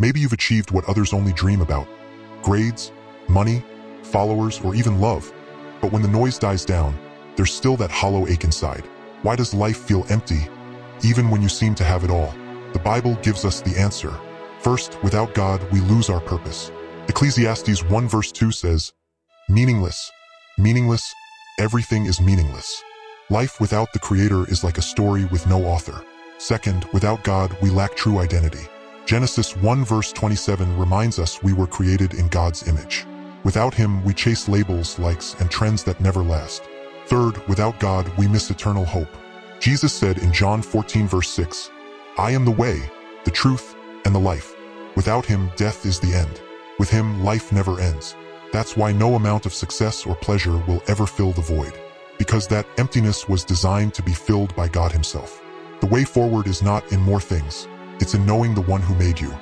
Maybe you've achieved what others only dream about: grades, money, followers, or even love. But when the noise dies down, there's still that hollow ache inside. Why does life feel empty, even when you seem to have it all? The Bible gives us the answer. First, without God, we lose our purpose. Ecclesiastes 1 verse 2 says, "Meaningless, meaningless, everything is meaningless." Life without the Creator is like a story with no author. Second, without God, we lack true identity. Genesis 1 verse 27 reminds us we were created in God's image. Without Him, we chase labels, likes, and trends that never last. Third, without God, we miss eternal hope. Jesus said in John 14 verse 6, "I am the way, the truth, and the life. Without Him, death is the end. With Him, life never ends." That's why no amount of success or pleasure will ever fill the void, because that emptiness was designed to be filled by God Himself. The way forward is not in more things, it's in knowing the one who made you.